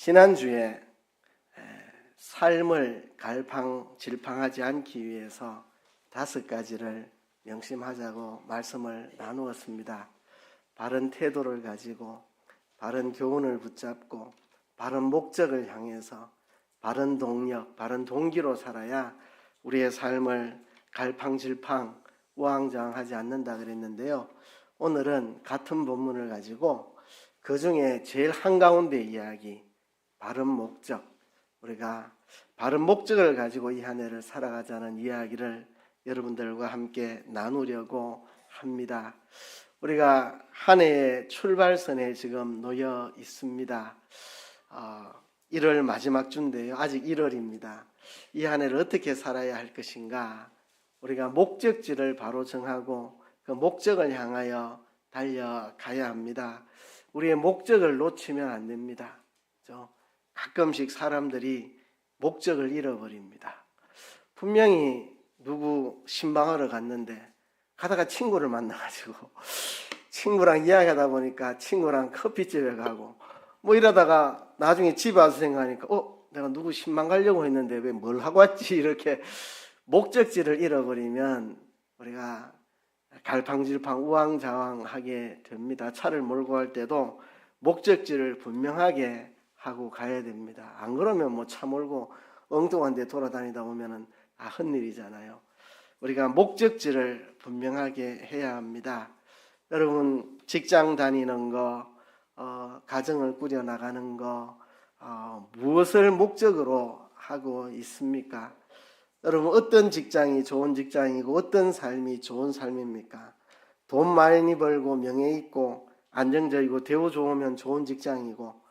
지난주에 삶을 갈팡질팡하지 않기 위해서 5가지를 명심하자고 말씀을 나누었습니다. 바른 태도를 가지고 바른 교훈을 붙잡고 바른 목적을 향해서 바른 동력, 바른 동기로 살아야 우리의 삶을 갈팡질팡 우왕좌왕하지 않는다 그랬는데요. 오늘은 같은 본문을 가지고 그 중에 제일 한가운데 이야기, 바른 목적, 우리가 바른 목적을 가지고 이 한 해를 살아가자는 이야기를 여러분들과 함께 나누려고 합니다. 우리가 한 해의 출발선에 지금 놓여 있습니다. 1월 마지막 주인데요. 아직 1월입니다. 이 한 해를 어떻게 살아야 할 것인가? 우리가 목적지를 바로 정하고 그 목적을 향하여 달려가야 합니다. 우리의 목적을 놓치면 안 됩니다. 가끔씩 사람들이 목적을 잃어버립니다. 분명히 누구 신방하러 갔는데 가다가 친구를 만나가지고 친구랑 이야기하다 보니까 친구랑 커피집에 가고 뭐 이러다가 나중에 집에 와서 생각하니까 내가 누구 신방 가려고 했는데 왜 뭘 하고 왔지? 이렇게 목적지를 잃어버리면 우리가 갈팡질팡 우왕좌왕하게 됩니다. 차를 몰고 갈 때도 목적지를 분명하게 하고 가야 됩니다. 안 그러면 뭐 차 몰고 엉뚱한 데 돌아다니다 보면은 헛일이잖아요. 우리가 목적지를 분명하게 해야 합니다. 여러분 직장 다니는 거, 가정을 꾸려나가는 거, 무엇을 목적으로 하고 있습니까? 여러분 어떤 직장이 좋은 직장이고 어떤 삶이 좋은 삶입니까? 돈 많이 벌고 명예 있고 안정적이고 대우 좋으면 좋은 직장이고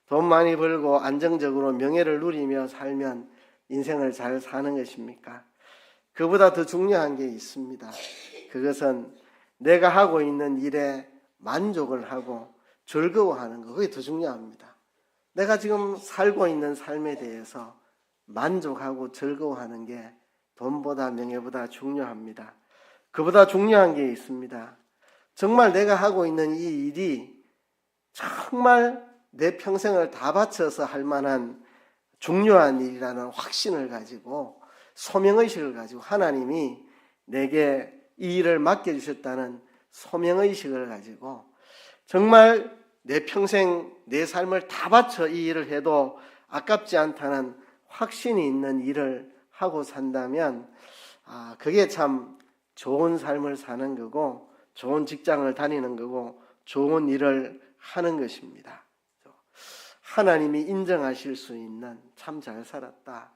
돈 많이 벌고 안정적으로 명예를 누리며 살면 인생을 잘 사는 것입니까? 그보다 더 중요한 게 있습니다. 그것은 내가 하고 있는 일에 만족을 하고 즐거워하는 거, 그게 더 중요합니다. 내가 지금 살고 있는 삶에 대해서 만족하고 즐거워하는 게 돈보다 명예보다 중요합니다. 그보다 중요한 게 있습니다. 정말 내가 하고 있는 이 일이 정말 내 평생을 다 바쳐서 할 만한 중요한 일이라는 확신을 가지고 소명의식을 가지고 하나님이 내게 이 일을 맡겨주셨다는 소명의식을 가지고 정말 내 평생 내 삶을 다 바쳐 이 일을 해도 아깝지 않다는 확신이 있는 일을 하고 산다면 그게 참 좋은 삶을 사는 거고 좋은 직장을 다니는 거고 좋은 일을 하는 것입니다. 하나님이 인정하실 수 있는 참 잘 살았다.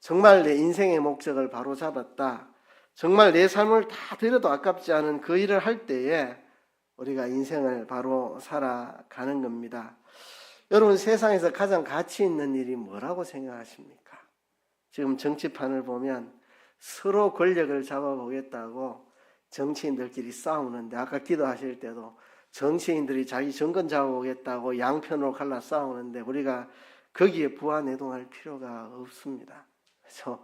정말 내 인생의 목적을 바로 잡았다. 정말 내 삶을 다 들여도 아깝지 않은 그 일을 할 때에 우리가 인생을 바로 살아가는 겁니다. 여러분 세상에서 가장 가치 있는 일이 뭐라고 생각하십니까? 지금 정치판을 보면 서로 권력을 잡아보겠다고 정치인들끼리 싸우는데 아까 기도하실 때도 정치인들이 자기 정권 잡아보겠다고 양편으로 갈라 싸우는데 우리가 거기에 부안해동할 필요가 없습니다. 그래서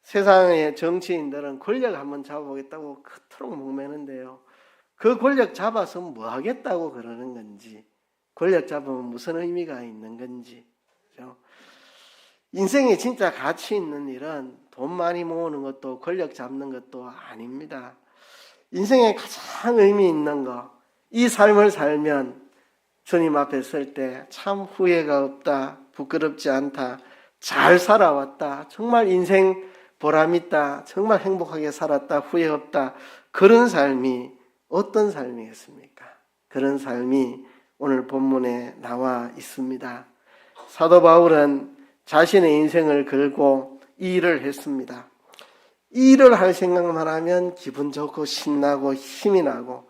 세상의 정치인들은 권력 한번 잡아보겠다고 그토록 목매는데요. 그 권력 잡아서 뭐 하겠다고 그러는 건지, 권력 잡으면 무슨 의미가 있는 건지. 그렇죠? 인생에 진짜 가치 있는 일은 돈 많이 모으는 것도 권력 잡는 것도 아닙니다. 인생에 가장 의미 있는 거, 이 삶을 살면 주님 앞에 설 때 참 후회가 없다, 부끄럽지 않다, 잘 살아왔다, 정말 인생 보람있다, 정말 행복하게 살았다, 후회 없다, 그런 삶이 어떤 삶이겠습니까? 그런 삶이 오늘 본문에 나와 있습니다. 사도 바울은 자신의 인생을 걸고 이 일을 했습니다. 이 일을 할 생각만 하면 기분 좋고 신나고 힘이 나고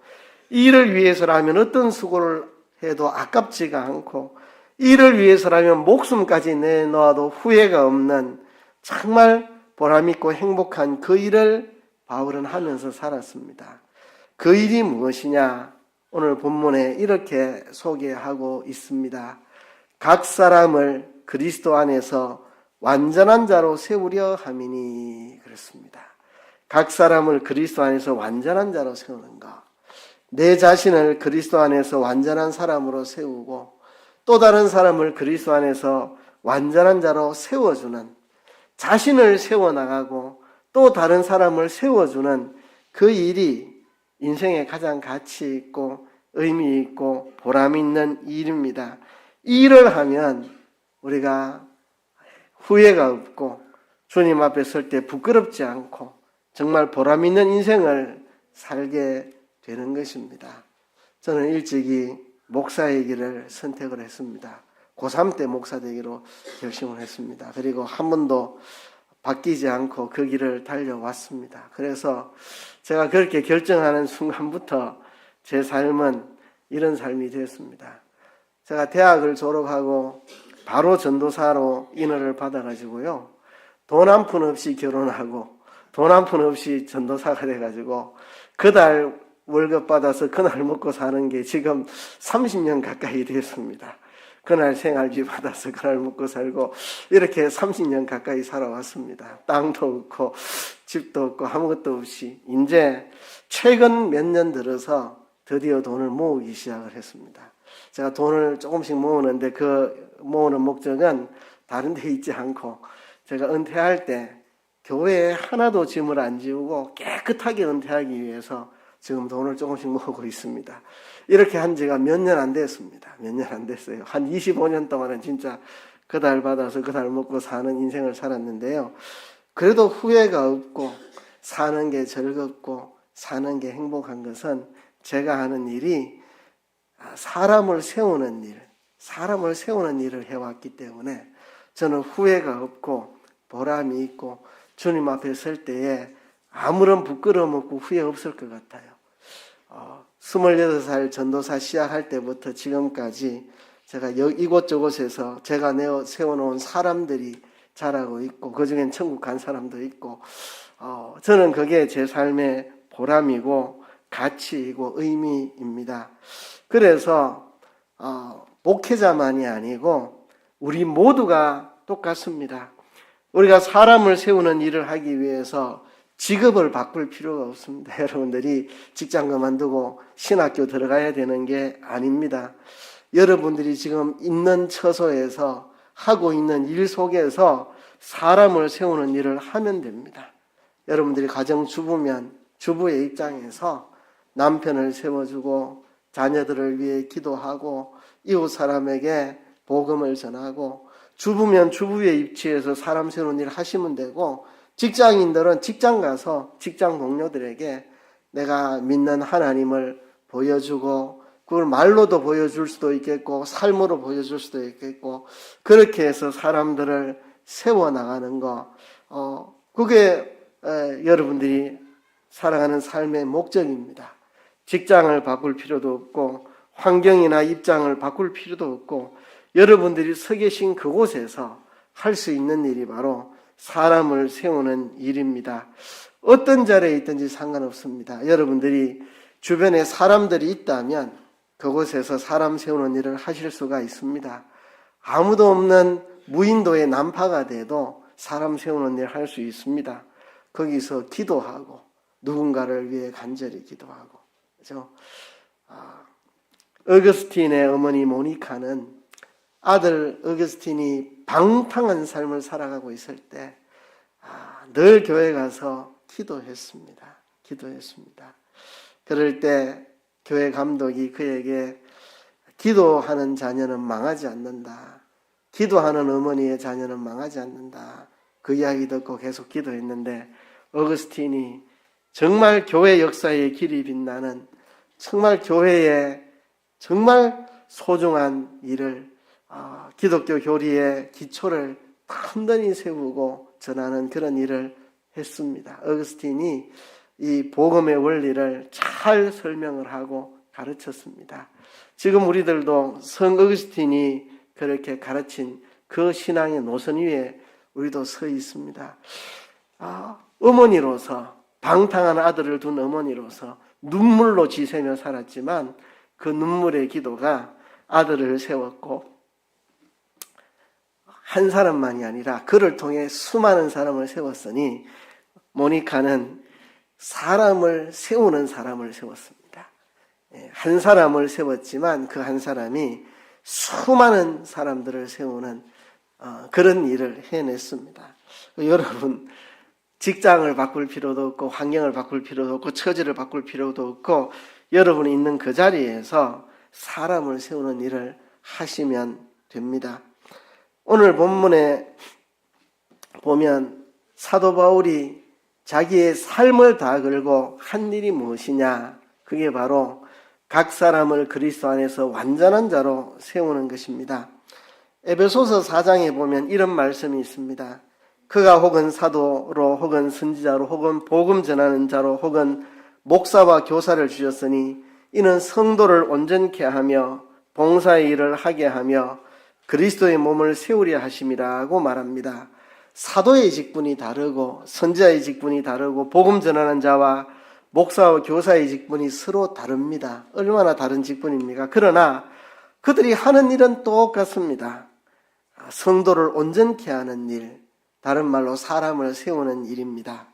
이 일을 위해서라면 어떤 수고를 해도 아깝지가 않고 이 일을 위해서라면 목숨까지 내놓아도 후회가 없는 정말 보람있고 행복한 그 일을 바울은 하면서 살았습니다. 그 일이 무엇이냐? 오늘 본문에 이렇게 소개하고 있습니다. 각 사람을 그리스도 안에서 완전한 자로 세우려 함이니 그렇습니다. 각 사람을 그리스도 안에서 완전한 자로 세우는 것. 내 자신을 그리스도 안에서 완전한 사람으로 세우고 또 다른 사람을 그리스도 안에서 완전한 자로 세워주는, 자신을 세워나가고 또 다른 사람을 세워주는 그 일이 인생에 가장 가치 있고 의미 있고 보람 있는 일입니다. 이 일을 하면 우리가 후회가 없고 주님 앞에 설 때 부끄럽지 않고 정말 보람 있는 인생을 살게 되는 것입니다. 저는 일찍이 목사의 길을 선택을 했습니다. 고3 때 목사 되기로 결심을 했습니다. 그리고 한 번도 바뀌지 않고 그 길을 달려왔습니다. 그래서 제가 그렇게 결정하는 순간부터 제 삶은 이런 삶이 되었습니다. 제가 대학을 졸업하고 바로 전도사로 인허를 받아가지고요. 돈 한 푼 없이 결혼하고 돈 한 푼 없이 전도사가 돼가지고 그달 월급 받아서 그날 먹고 사는 게 지금 30년 가까이 됐습니다. 그날 생활비 받아서 그날 먹고 살고 이렇게 30년 가까이 살아왔습니다. 땅도 없고 집도 없고 아무것도 없이 이제 최근 몇 년 들어서 드디어 돈을 모으기 시작을 했습니다. 제가 돈을 조금씩 모으는데 그 모으는 목적은 다른 데 있지 않고 제가 은퇴할 때 교회에 하나도 짐을 안 지우고 깨끗하게 은퇴하기 위해서 지금 돈을 조금씩 모으고 있습니다. 이렇게 한 지가 몇 년 안 됐습니다. 몇 년 안 됐어요. 한 25년 동안은 진짜 그달 받아서 그달 먹고 사는 인생을 살았는데요. 그래도 후회가 없고 사는 게 즐겁고 사는 게 행복한 것은 제가 하는 일이 사람을 세우는 일을 해왔기 때문에 저는 후회가 없고 보람이 있고 주님 앞에 설 때에 아무런 부끄러움 없고 후회 없을 것 같아요. 26살 전도사 시작할 때부터 지금까지 제가 이곳저곳에서 제가 세워놓은 사람들이 자라고 있고 그중엔 천국 간 사람도 있고 저는 그게 제 삶의 보람이고 가치이고 의미입니다. 그래서 목회자만이 아니고 우리 모두가 똑같습니다. 우리가 사람을 세우는 일을 하기 위해서 직업을 바꿀 필요가 없습니다. 여러분들이 직장 그만두고 신학교 들어가야 되는 게 아닙니다. 여러분들이 지금 있는 처소에서 하고 있는 일 속에서 사람을 세우는 일을 하면 됩니다. 여러분들이 가정주부면 주부의 입장에서 남편을 세워주고 자녀들을 위해 기도하고 이웃 사람에게 복음을 전하고 주부면 주부의 입지에서 사람 세우는 일을 하시면 되고 직장인들은 직장 가서 직장 동료들에게 내가 믿는 하나님을 보여주고 그걸 말로도 보여줄 수도 있겠고 삶으로 보여줄 수도 있겠고 그렇게 해서 사람들을 세워나가는 거 그게 여러분들이 살아가는 삶의 목적입니다. 직장을 바꿀 필요도 없고 환경이나 입장을 바꿀 필요도 없고 여러분들이 서 계신 그곳에서 할 수 있는 일이 바로 사람을 세우는 일입니다. 어떤 자리에 있든지 상관없습니다. 여러분들이 주변에 사람들이 있다면 그곳에서 사람 세우는 일을 하실 수가 있습니다. 아무도 없는 무인도의 난파가 돼도 사람 세우는 일을 할 수 있습니다. 거기서 기도하고 누군가를 위해 간절히 기도하고 그렇죠? 어거스틴의 어머니 모니카는 아들 어거스틴이 방탕한 삶을 살아가고 있을 때 늘 교회 가서 기도했습니다. 그럴 때 교회 감독이 그에게 기도하는 자녀는 망하지 않는다. 기도하는 어머니의 자녀는 망하지 않는다. 그 이야기 듣고 계속 기도했는데 어거스틴이 정말 교회 역사의 길이 빛나는 정말 교회의 정말 소중한 일을 기독교 교리의 기초를 단단히 세우고 전하는 그런 일을 했습니다. 어거스틴이 이 복음의 원리를 잘 설명을 하고 가르쳤습니다. 지금 우리들도 성 어거스틴이 그렇게 가르친 그 신앙의 노선 위에 우리도 서 있습니다. 어머니로서 방탕한 아들을 둔 어머니로서 눈물로 지새며 살았지만 그 눈물의 기도가 아들을 세웠고 한 사람만이 아니라 그를 통해 수많은 사람을 세웠으니 모니카는 사람을 세우는 사람을 세웠습니다. 한 사람을 세웠지만 그 한 사람이 수많은 사람들을 세우는 그런 일을 해냈습니다. 여러분, 직장을 바꿀 필요도 없고 환경을 바꿀 필요도 없고 처지를 바꿀 필요도 없고 여러분이 있는 그 자리에서 사람을 세우는 일을 하시면 됩니다. 오늘 본문에 보면 사도 바울이 자기의 삶을 다 걸고 한 일이 무엇이냐? 그게 바로 각 사람을 그리스도 안에서 완전한 자로 세우는 것입니다. 에베소서 4장에 보면 이런 말씀이 있습니다. 그가 혹은 사도로 혹은 선지자로 혹은 복음 전하는 자로 혹은 목사와 교사를 주셨으니 이는 성도를 온전케 하며 봉사의 일을 하게 하며 그리스도의 몸을 세우려 하심이라고 말합니다. 사도의 직분이 다르고 선지자의 직분이 다르고 복음 전하는 자와 목사와 교사의 직분이 서로 다릅니다. 얼마나 다른 직분입니까? 그러나 그들이 하는 일은 똑같습니다. 성도를 온전케 하는 일, 다른 말로 사람을 세우는 일입니다.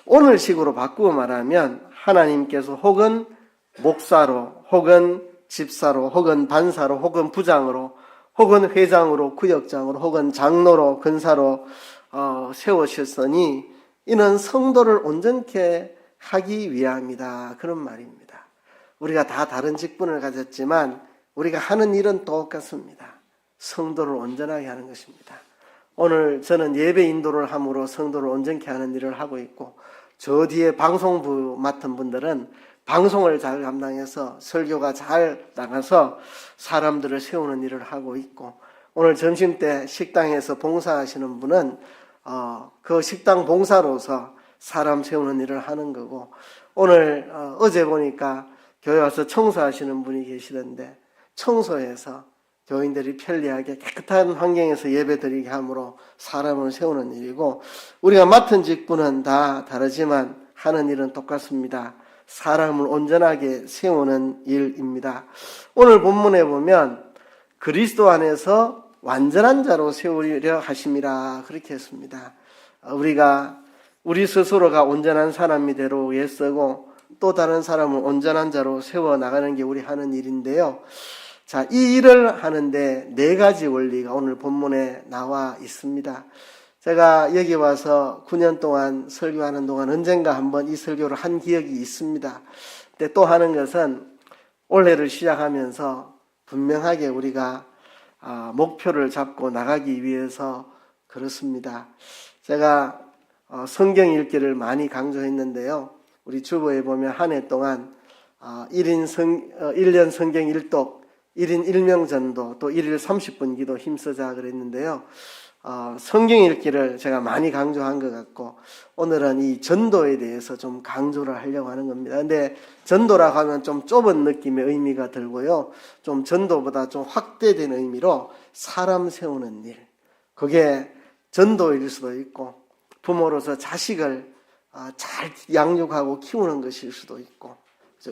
오늘식으로 바꾸어 말하면 하나님께서 혹은 목사로 혹은 집사로 혹은 반사로 혹은 부장으로 혹은 회장으로 구역장으로 혹은 장로로 근사로 세우셨으니 이는 성도를 온전케 하기 위함이다. 그런 말입니다. 우리가 다 다른 직분을 가졌지만 우리가 하는 일은 똑같습니다. 성도를 온전하게 하는 것입니다. 오늘 저는 예배 인도를 함으로 성도를 온전케 하는 일을 하고 있고 저 뒤에 방송부 맡은 분들은 방송을 잘 감당해서 설교가 잘 나가서 사람들을 세우는 일을 하고 있고 오늘 점심때 식당에서 봉사하시는 분은 그 식당 봉사로서 사람 세우는 일을 하는 거고 오늘 어제 보니까 교회 와서 청소하시는 분이 계시던데 청소해서 교인들이 편리하게 깨끗한 환경에서 예배드리게 함으로 사람을 세우는 일이고 우리가 맡은 직분은 다 다르지만 하는 일은 똑같습니다. 사람을 온전하게 세우는 일입니다. 오늘 본문에 보면 그리스도 안에서 완전한 자로 세우려 하심이라 그렇게 했습니다. 우리가 우리 스스로가 온전한 사람이 되로 애쓰고 또 다른 사람을 온전한 자로 세워나가는 게 우리 하는 일인데요. 자, 이 일을 하는데 네 가지 원리가 오늘 본문에 나와 있습니다. 제가 여기 와서 9년 동안 설교하는 동안 언젠가 한번 이 설교를 한 기억이 있습니다. 근데 또 하는 것은 올해를 시작하면서 분명하게 우리가 목표를 잡고 나가기 위해서 그렇습니다. 제가 성경 읽기를 많이 강조했는데요. 우리 주보에 보면 한 해 동안 1년 성경 일독 1인 1명 전도 또 1일 30분 기도 힘쓰자 그랬는데요. 성경 읽기를 제가 많이 강조한 것 같고 오늘은 이 전도에 대해서 좀 강조를 하려고 하는 겁니다. 근데 전도라고 하면 좀 좁은 느낌의 의미가 들고요. 좀 전도보다 좀 확대된 의미로 사람 세우는 일. 그게 전도일 수도 있고 부모로서 자식을 잘 양육하고 키우는 것일 수도 있고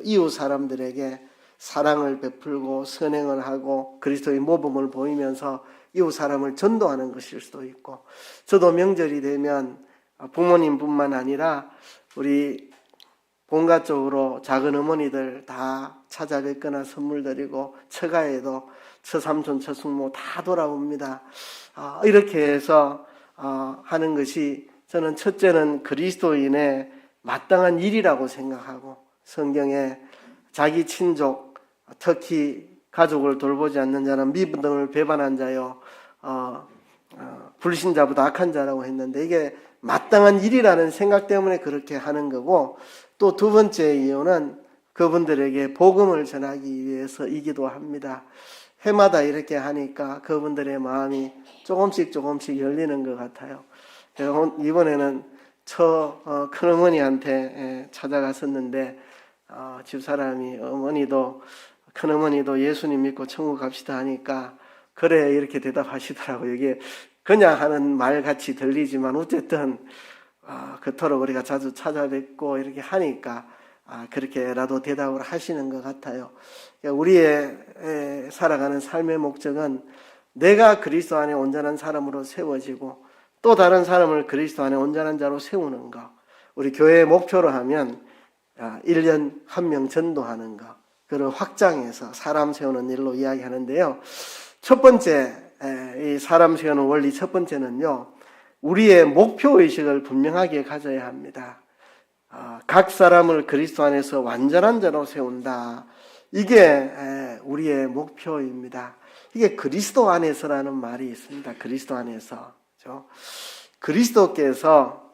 이웃 사람들에게 사랑을 베풀고 선행을 하고 그리스도의 모범을 보이면서 이웃 사람을 전도하는 것일 수도 있고 저도 명절이 되면 부모님뿐만 아니라 우리 본가 쪽으로 작은 어머니들 다 찾아뵙거나 선물 드리고 처가에도 처삼촌 처숙모 다 돌아옵니다. 이렇게 해서 하는 것이 저는 첫째는 그리스도인의 마땅한 일이라고 생각하고 성경에 자기 친족 특히 가족을 돌보지 않는 자는 미분등을 배반한 자요 불신자보다 악한 자라고 했는데 이게 마땅한 일이라는 생각 때문에 그렇게 하는 거고 또 두 번째 이유는 그분들에게 복음을 전하기 위해서이기도 합니다. 해마다 이렇게 하니까 그분들의 마음이 조금씩 열리는 것 같아요. 제가 이번에는 큰어머니한테 찾아갔었는데 집사람이 큰어머니도 예수님 믿고 천국 갑시다 하니까 그래 이렇게 대답하시더라고요. 이게 그냥 하는 말 같이 들리지만 어쨌든 그토록 우리가 자주 찾아뵙고 이렇게 하니까 그렇게라도 대답을 하시는 것 같아요. 우리의 살아가는 삶의 목적은 내가 그리스도 안에 온전한 사람으로 세워지고 또 다른 사람을 그리스도 안에 온전한 자로 세우는 것. 우리 교회의 목표로 하면 1년 1명 전도하는 것. 그걸 확장해서 사람 세우는 일로 이야기하는데요. 첫 번째, 이 사람 세우는 원리 첫 번째는요, 우리의 목표의식을 분명하게 가져야 합니다. 각 사람을 그리스도 안에서 완전한 자로 세운다. 이게 우리의 목표입니다. 이게 그리스도 안에서라는 말이 있습니다. 그리스도 안에서. 그렇죠? 그리스도께서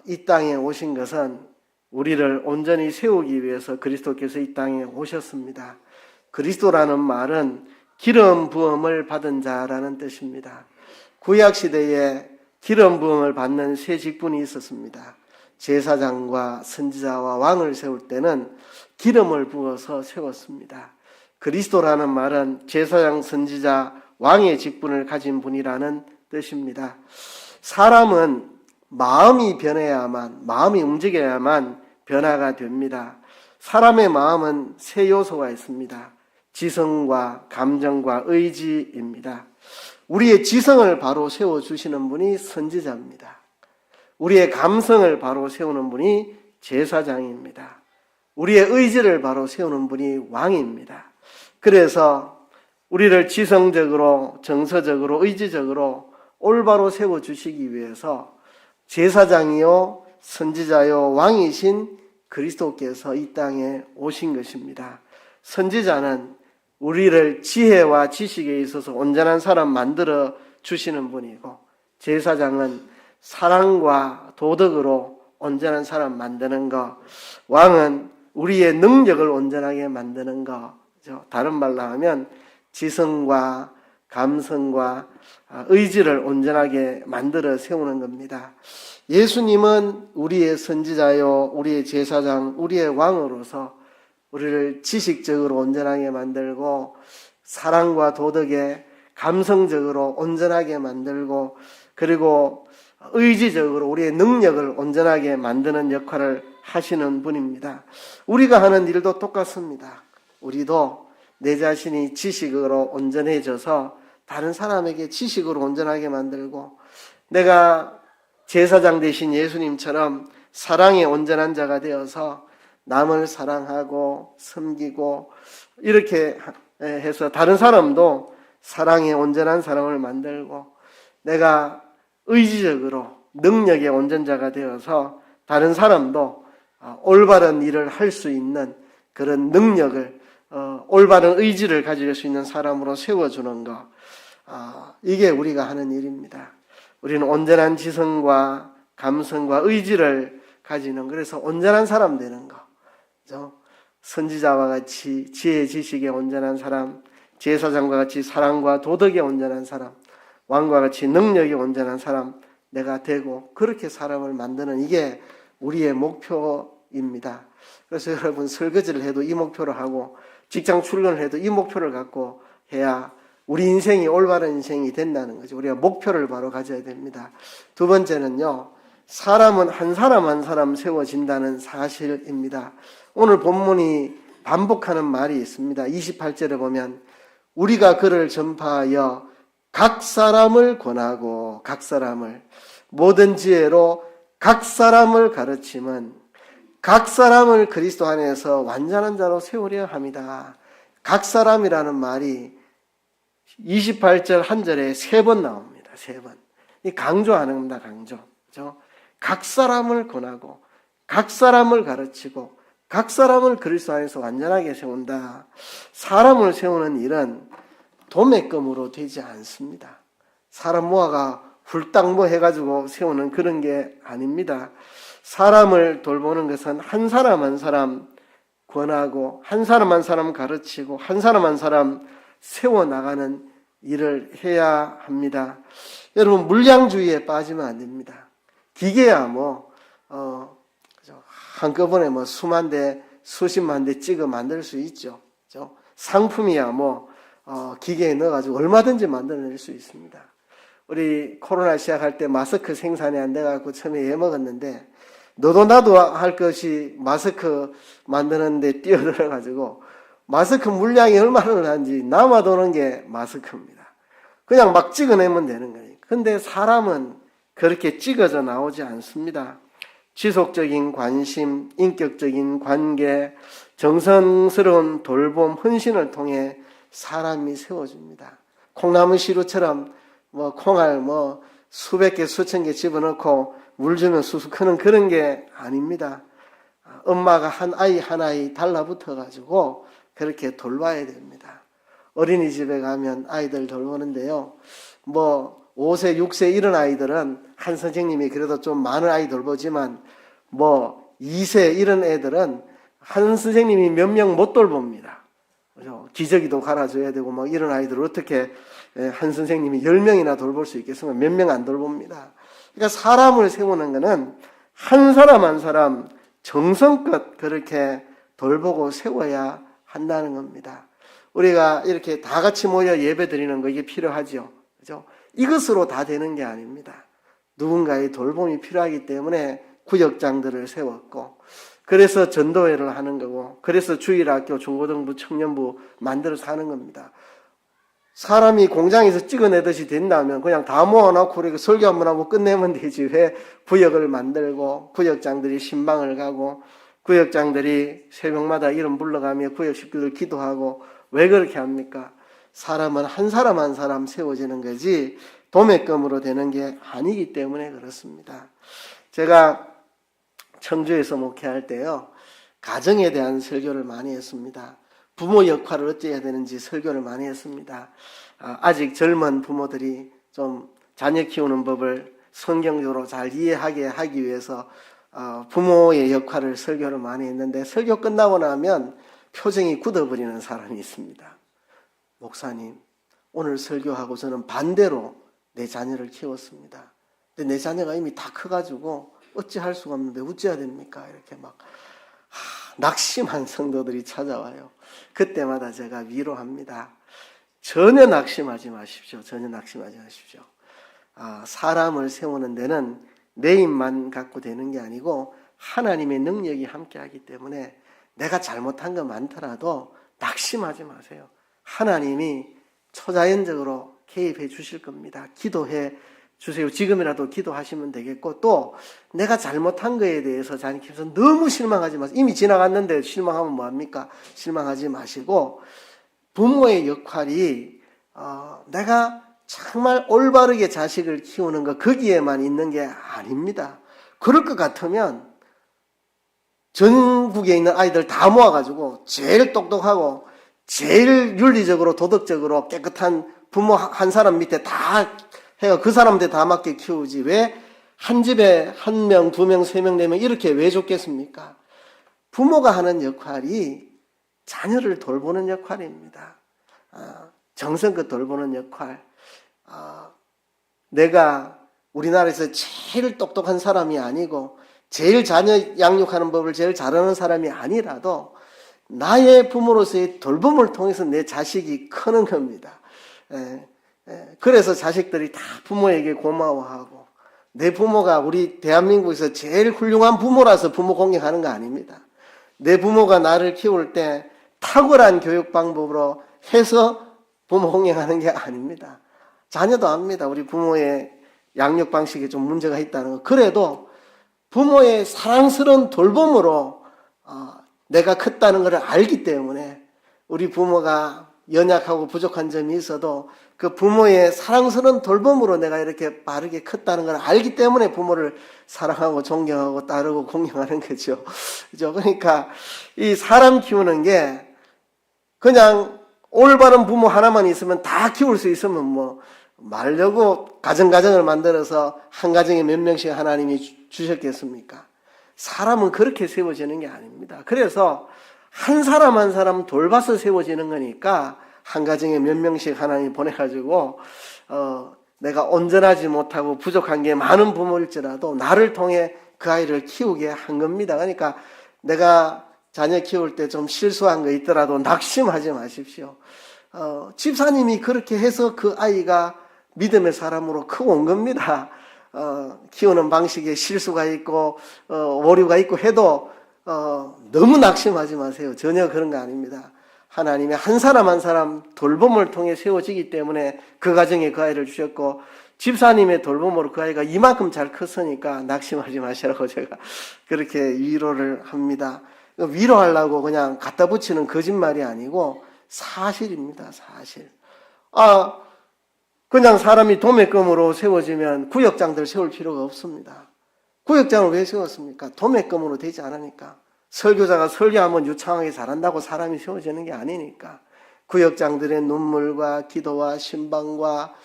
이 땅에 오신 것은 우리를 온전히 세우기 위해서 그리스도께서 이 땅에 오셨습니다. 그리스도라는 말은 기름 부음을 받은 자라는 뜻입니다. 구약 시대에 기름 부음을 받는 세 직분이 있었습니다. 제사장과 선지자와 왕을 세울 때는 기름을 부어서 세웠습니다. 그리스도라는 말은 제사장, 선지자, 왕의 직분을 가진 분이라는 뜻입니다. 사람은 마음이 변해야만, 마음이 움직여야만 변화가 됩니다. 사람의 마음은 세 요소가 있습니다. 지성과 감정과 의지입니다. 우리의 지성을 바로 세워주시는 분이 선지자입니다. 우리의 감성을 바로 세우는 분이 제사장입니다. 우리의 의지를 바로 세우는 분이 왕입니다. 그래서 우리를 지성적으로, 정서적으로, 의지적으로 올바로 세워주시기 위해서 제사장이요, 선지자요, 왕이신 그리스도께서 이 땅에 오신 것입니다. 선지자는 우리를 지혜와 지식에 있어서 온전한 사람 만들어 주시는 분이고, 제사장은 사랑과 도덕으로 온전한 사람 만드는 것, 왕은 우리의 능력을 온전하게 만드는 것. 다른 말로 하면 지성과 감성과 의지를 온전하게 만들어 세우는 겁니다. 예수님은 우리의 선지자요, 우리의 제사장, 우리의 왕으로서 우리를 지식적으로 온전하게 만들고, 사랑과 도덕에 감성적으로 온전하게 만들고, 그리고 의지적으로 우리의 능력을 온전하게 만드는 역할을 하시는 분입니다. 우리가 하는 일도 똑같습니다. 우리도 내 자신이 지식으로 온전해져서 다른 사람에게 지식으로 온전하게 만들고, 내가 제사장 되신 예수님처럼 사랑의 온전한 자가 되어서 남을 사랑하고 섬기고, 이렇게 해서 다른 사람도 사랑의 온전한 사람을 만들고, 내가 의지적으로 능력의 온전자가 되어서 다른 사람도 올바른 일을 할 수 있는 그런 능력을, 올바른 의지를 가질 수 있는 사람으로 세워주는 것, 이게 우리가 하는 일입니다. 우리는 온전한 지성과 감성과 의지를 가지는, 그래서 온전한 사람 되는 것, 그렇죠? 선지자와 같이 지혜 지식에 온전한 사람, 제사장과 같이 사랑과 도덕에 온전한 사람, 왕과 같이 능력이 온전한 사람 내가 되고, 그렇게 사람을 만드는, 이게 우리의 목표입니다. 그래서 여러분, 설거지를 해도 이 목표를 하고, 직장 출근을 해도 이 목표를 갖고 해야 우리 인생이 올바른 인생이 된다는 거죠. 우리가 목표를 바로 가져야 됩니다. 두 번째는요, 사람은 한 사람 한 사람 세워진다는 사실입니다. 오늘 본문이 반복하는 말이 있습니다. 28절에 보면 우리가 그를 전파하여 각 사람을 권하고, 각 사람을 모든 지혜로 각 사람을 가르침은 각 사람을 그리스도 안에서 완전한 자로 세우려 합니다. 각 사람이라는 말이 28절 한 절에 3번 나옵니다. 3번. 이 강조하는 겁니다. 강조. 그렇죠? 각 사람을 권하고, 각 사람을 가르치고, 각 사람을 그리스도 안에서 완전하게 세운다. 사람을 세우는 일은 도매금으로 되지 않습니다. 사람 모아가 훌딱 뭐 해가지고 세우는 그런 게 아닙니다. 사람을 돌보는 것은 한 사람 한 사람 권하고, 한 사람 한 사람 가르치고, 한 사람 한 사람 세워나가는 일을 해야 합니다. 여러분, 물량주의에 빠지면 안 됩니다. 기계야 한꺼번에 수만 대, 수십만 대 찍어 만들 수 있죠. 그렇죠? 상품이야 기계에 넣어가지고 얼마든지 만들어낼 수 있습니다. 우리 코로나 시작할 때 마스크 생산이 안 돼가지고 처음에 애먹었는데, 너도 나도 할 것이 마스크 만드는데 뛰어들어가지고 마스크 물량이 얼마나 나는지 남아도는 게 마스크입니다. 그냥 막 찍어내면 되는 거예요. 근데 사람은 그렇게 찍어져 나오지 않습니다. 지속적인 관심, 인격적인 관계, 정성스러운 돌봄, 헌신을 통해 사람이 세워집니다. 콩나물 시루처럼 뭐 콩알 뭐 수백 개 수천 개 집어넣고 물 주면 쑥쑥 크는 그런 게 아닙니다. 엄마가 한 아이 한 아이 달라붙어 가지고 그렇게 돌봐야 됩니다. 어린이집에 가면 아이들 돌보는데요. 뭐 5세, 6세 이런 아이들은 한 선생님이 그래도 좀 많은 아이 돌보지만 뭐 2세 이런 애들은 한 선생님이 몇 명 못 돌봅니다. 그죠? 기저귀도 갈아줘야 되고 뭐 이런 아이들을 어떻게 한 선생님이 10명이나 돌볼 수 있겠으면 몇 명 안 돌봅니다. 그러니까 사람을 세우는 것은 한 사람 한 사람 정성껏 그렇게 돌보고 세워야 한다는 겁니다. 우리가 이렇게 다 같이 모여 예배 드리는 거 이게 필요하죠. 그죠? 이것으로 다 되는 게 아닙니다. 누군가의 돌봄이 필요하기 때문에 구역장들을 세웠고, 그래서 전도회를 하는 거고, 그래서 주일학교, 중고등부, 청년부 만들어서 하는 겁니다. 사람이 공장에서 찍어내듯이 된다면 그냥 다 모아놓고 이렇게 설교 한번 하고 끝내면 되지. 왜 구역을 만들고 구역장들이 신방을 가고 구역장들이 새벽마다 이름 불러가며 구역 식구들 기도하고 왜 그렇게 합니까? 사람은 한 사람 한 사람 세워지는 거지 도매금으로 되는 게 아니기 때문에 그렇습니다. 제가 청주에서 목회할 때요, 가정에 대한 설교를 많이 했습니다. 부모 역할을 어찌해야 되는지 설교를 많이 했습니다. 아직 젊은 부모들이 좀 자녀 키우는 법을 성경적으로 잘 이해하게 하기 위해서 부모의 역할을 설교를 많이 했는데, 설교 끝나고 나면 표정이 굳어버리는 사람이 있습니다. 목사님, 오늘 설교하고 저는 반대로 내 자녀를 키웠습니다. 근데 내 자녀가 이미 다 커가지고 어찌할 수가 없는데 어찌해야 됩니까? 이렇게 막 낙심한 성도들이 찾아와요. 그때마다 제가 위로합니다. 전혀 낙심하지 마십시오. 전혀 낙심하지 마십시오. 사람을 세우는 데는 내 힘만 갖고 되는 게 아니고 하나님의 능력이 함께하기 때문에 내가 잘못한 거 많더라도 낙심하지 마세요. 하나님이 초자연적으로 개입해 주실 겁니다. 기도해 주세요. 지금이라도 기도하시면 되겠고, 또 내가 잘못한 거에 대해서 자녀께서 너무 실망하지 마세요. 이미 지나갔는데 실망하면 뭐합니까? 실망하지 마시고, 부모의 역할이 내가 정말 올바르게 자식을 키우는 것 거기에만 있는 게 아닙니다. 그럴 것 같으면 전국에 있는 아이들 다 모아가지고 제일 똑똑하고 제일 윤리적으로 도덕적으로 깨끗한 부모 한 사람 밑에 다 해가 그 사람한테 다 맞게 키우지, 왜 한 집에 한 명, 두 명, 세 명, 네 명 이렇게 왜 좋겠습니까? 부모가 하는 역할이 자녀를 돌보는 역할입니다. 정성껏 돌보는 역할. 내가 우리나라에서 제일 똑똑한 사람이 아니고 제일 자녀 양육하는 법을 제일 잘하는 사람이 아니라도 나의 부모로서의 돌봄을 통해서 내 자식이 크는 겁니다. 그래서 자식들이 다 부모에게 고마워하고, 내 부모가 우리 대한민국에서 제일 훌륭한 부모라서 부모 공경하는 거 아닙니다. 내 부모가 나를 키울 때 탁월한 교육 방법으로 해서 부모 공경하는 게 아닙니다. 자녀도 압니다. 우리 부모의 양육 방식에 좀 문제가 있다는 거. 그래도 부모의 사랑스러운 돌봄으로 내가 컸다는 것을 알기 때문에, 우리 부모가 연약하고 부족한 점이 있어도 그 부모의 사랑스러운 돌봄으로 내가 이렇게 바르게 컸다는 걸 알기 때문에 부모를 사랑하고 존경하고 따르고 공경하는 거죠. 그죠? 그러니까 이 사람 키우는 게 그냥 올바른 부모 하나만 있으면 다 키울 수 있으면 뭐 말려고 가정을 만들어서 한 가정에 몇 명씩 하나님이 주셨겠습니까? 사람은 그렇게 세워지는 게 아닙니다. 그래서 한 사람 한 사람 돌봐서 세워지는 거니까 한 가정에 몇 명씩 하나님 보내가지고 내가 온전하지 못하고 부족한 게 많은 부모일지라도 나를 통해 그 아이를 키우게 한 겁니다. 그러니까 내가 자녀 키울 때 좀 실수한 거 있더라도 낙심하지 마십시오. 집사님이 그렇게 해서 그 아이가 믿음의 사람으로 크고 온 겁니다. 키우는 방식에 실수가 있고 오류가 있고 해도 너무 낙심하지 마세요. 전혀 그런 거 아닙니다. 하나님이 한 사람 한 사람 돌봄을 통해 세워지기 때문에 그 가정에 그 아이를 주셨고, 집사님의 돌봄으로 그 아이가 이만큼 잘 컸으니까 낙심하지 마시라고 제가 그렇게 위로를 합니다. 위로하려고 그냥 갖다 붙이는 거짓말이 아니고 사실입니다. 사실. 그냥 사람이 도매금으로 세워지면 구역장들 세울 필요가 없습니다. 구역장을 왜 세웠습니까? 도매금으로 되지 않으니까. 설교자가 설교하면 유창하게 잘한다고 사람이 세워지는 게 아니니까. 구역장들의 눈물과 기도와 신방과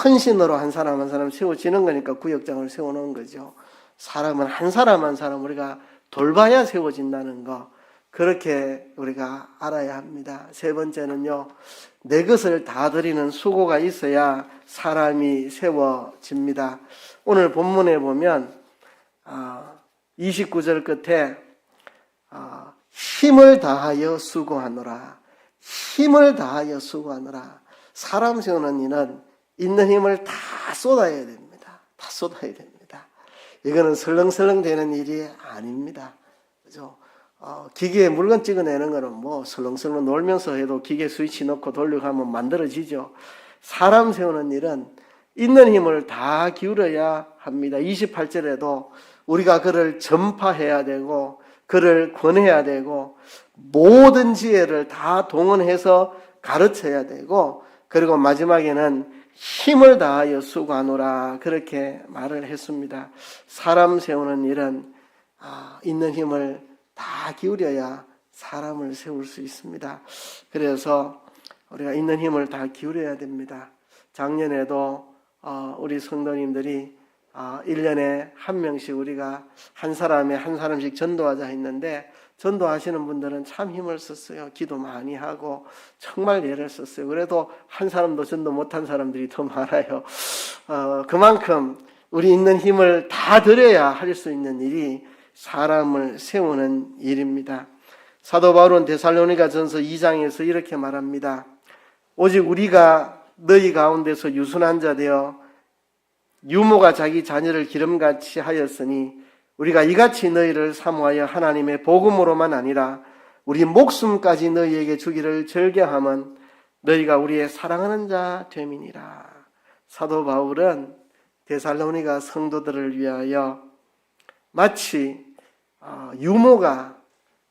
헌신으로 한 사람 한 사람 세워지는 거니까 구역장을 세워놓은 거죠. 사람은 한 사람 한 사람 우리가 돌봐야 세워진다는 거, 그렇게 우리가 알아야 합니다. 세 번째는요, 내 것을 다 드리는 수고가 있어야 사람이 세워집니다. 오늘 본문에 보면 29절 끝에 힘을 다하여 수고하노라. 힘을 다하여 수고하노라. 사람 세우는 일은 있는 힘을 다 쏟아야 됩니다. 다 쏟아야 됩니다. 이거는 설렁설렁 되는 일이 아닙니다. 그죠? 기계에 물건 찍어내는 거는 뭐 설렁설렁 놀면서 해도 기계 스위치 넣고 돌리고 하면 만들어지죠. 사람 세우는 일은 있는 힘을 다 기울여야 합니다. 28절에도 우리가 그를 전파해야 되고 그를 권해야 되고 모든 지혜를 다 동원해서 가르쳐야 되고, 그리고 마지막에는 힘을 다하여 수고하노라, 그렇게 말을 했습니다. 사람 세우는 일은 있는 힘을 다 기울여야 사람을 세울 수 있습니다. 그래서 우리가 있는 힘을 다 기울여야 됩니다. 작년에도 우리 성도님들이 1년에 한 명씩 우리가 한 사람씩 전도하자 했는데, 전도하시는 분들은 참 힘을 썼어요. 기도 많이 하고 정말 애를 썼어요. 그래도 한 사람도 전도 못한 사람들이 더 많아요. 그만큼 우리 있는 힘을 다 들여야 할 수 있는 일이 사람을 세우는 일입니다. 사도 바울은 데살로니가 전서 2장에서 이렇게 말합니다. 오직 우리가 너희 가운데서 유순한 자 되어 유모가 자기 자녀를 기름같이 하였으니 우리가 이같이 너희를 사모하여 하나님의 복음으로만 아니라 우리 목숨까지 너희에게 주기를 즐겨함은 너희가 우리의 사랑하는 자 됨이니라. 사도 바울은 데살로니가 성도들을 위하여 마치 유모가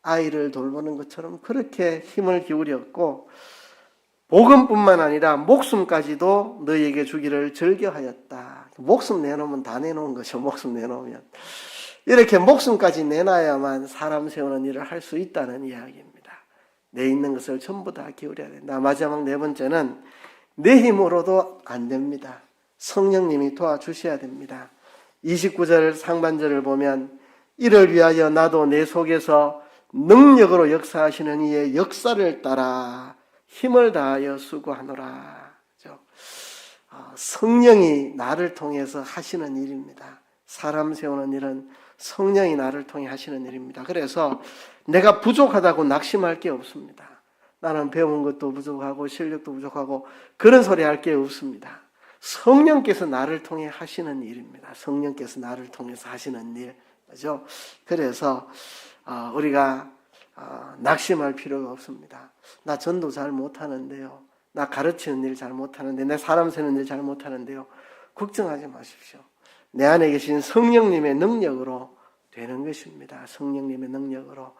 아이를 돌보는 것처럼 그렇게 힘을 기울였고, 복음뿐만 아니라 목숨까지도 너희에게 주기를 즐겨하였다. 목숨 내놓으면 다 내놓은 거죠. 목숨 내놓으면. 이렇게 목숨까지 내놔야만 사람 세우는 일을 할 수 있다는 이야기입니다. 내 있는 것을 전부 다 기울여야 된다. 마지막 네 번째는 내 힘으로도 안 됩니다. 성령님이 도와주셔야 됩니다. 29절 상반절을 보면 이를 위하여 나도 내 속에서 능력으로 역사하시는 이의 역사를 따라 힘을 다하여 수고하노라. 성령이 나를 통해서 하시는 일입니다. 사람 세우는 일은 성령이 나를 통해 하시는 일입니다. 그래서 내가 부족하다고 낙심할 게 없습니다. 나는 배운 것도 부족하고 실력도 부족하고 그런 소리 할 게 없습니다. 성령께서 나를 통해 하시는 일입니다. 성령께서 나를 통해서 하시는 일. 그죠? 그래서 우리가 낙심할 필요가 없습니다. 나 전도 잘 못하는데요. 나 가르치는 일 잘 못하는데, 내 사람 세우는 일 잘 못하는데요. 걱정하지 마십시오. 내 안에 계신 성령님의 능력으로 되는 것입니다. 성령님의 능력으로.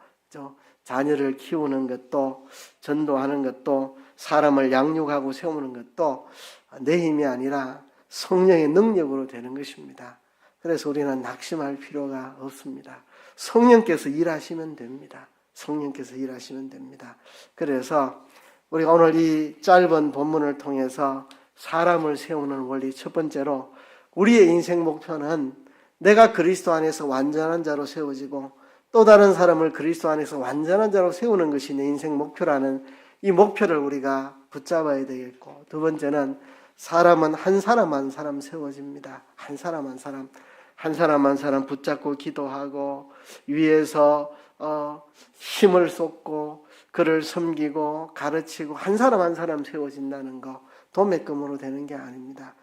자녀를 키우는 것도, 전도하는 것도, 사람을 양육하고 세우는 것도 내 힘이 아니라 성령의 능력으로 되는 것입니다. 그래서 우리는 낙심할 필요가 없습니다. 성령께서 일하시면 됩니다. 성령께서 일하시면 됩니다. 그래서 우리가 오늘 이 짧은 본문을 통해서 사람을 세우는 원리, 첫 번째로 우리의 인생 목표는 내가 그리스도 안에서 완전한 자로 세워지고 또 다른 사람을 그리스도 안에서 완전한 자로 세우는 것이 내 인생 목표라는 이 목표를 우리가 붙잡아야 되겠고, 두 번째는 사람은 한 사람 한 사람 세워집니다. 한 사람 한 사람, 한 사람 한 사람 붙잡고 기도하고 위에서 힘을 쏟고 그를 섬기고 가르치고 한 사람 한 사람 세워진다는 거 도매금으로 되는 게 아닙니다.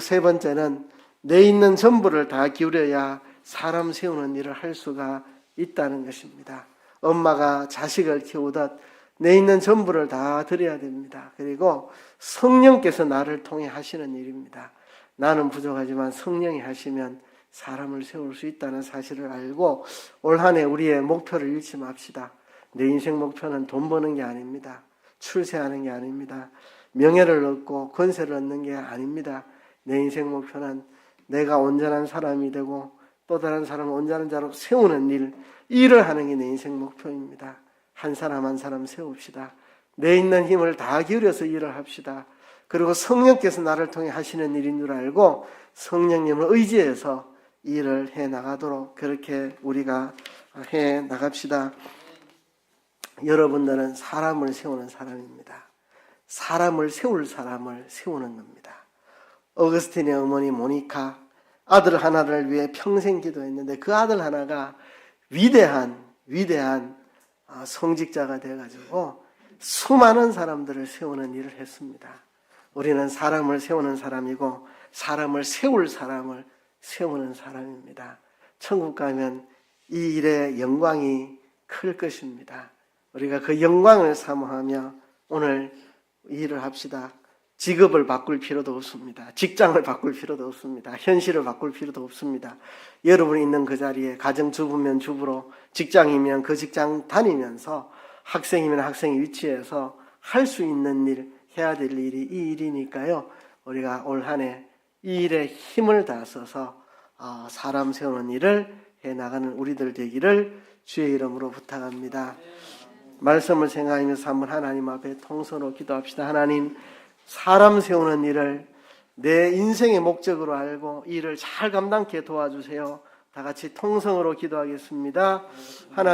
세 번째는 내 있는 전부를 다 기울여야 사람 세우는 일을 할 수가 있다는 것입니다. 엄마가 자식을 키우듯 내 있는 전부를 다 드려야 됩니다. 그리고 성령께서 나를 통해 하시는 일입니다. 나는 부족하지만 성령이 하시면 사람을 세울 수 있다는 사실을 알고 올 한 해 우리의 목표를 잃지 맙시다. 내 인생 목표는 돈 버는 게 아닙니다. 출세하는 게 아닙니다. 명예를 얻고 권세를 얻는 게 아닙니다. 내 인생 목표는 내가 온전한 사람이 되고 또 다른 사람을 온전한 자로 세우는 일을 하는 게 내 인생 목표입니다. 한 사람 한 사람 세웁시다. 내 있는 힘을 다 기울여서 일을 합시다. 그리고 성령께서 나를 통해 하시는 일인 줄 알고 성령님을 의지해서 일을 해 나가도록 그렇게 우리가 해 나갑시다. 여러분들은 사람을 세우는 사람입니다. 사람을 세울 사람을 세우는 겁니다. 어거스틴의 어머니 모니카 아들 하나를 위해 평생 기도했는데 그 아들 하나가 위대한 성직자가 돼가지고 수많은 사람들을 세우는 일을 했습니다. 우리는 사람을 세우는 사람이고 사람을 세울 사람을 세우는 사람입니다. 천국 가면 이 일의 영광이 클 것입니다. 우리가 그 영광을 사모하며 오늘 일을 합시다. 직업을 바꿀 필요도 없습니다. 직장을 바꿀 필요도 없습니다. 현실을 바꿀 필요도 없습니다. 여러분이 있는 그 자리에 가정주부면 주부로 직장이면 그 직장 다니면서 학생이면 학생의 위치에서 할 수 있는 일, 해야 될 일이 이 일이니까요. 우리가 올 한 해 이 일에 힘을 다써서 사람 세우는 일을 해나가는 우리들 되기를 주의 이름으로 부탁합니다. 말씀을 생각하면서 한번 하나님 앞에 통성으로 기도합시다. 하나님, 사람 세우는 일을 내 인생의 목적으로 알고 이 일을 잘 감당케 도와주세요. 다 같이 통성으로 기도하겠습니다. 하나님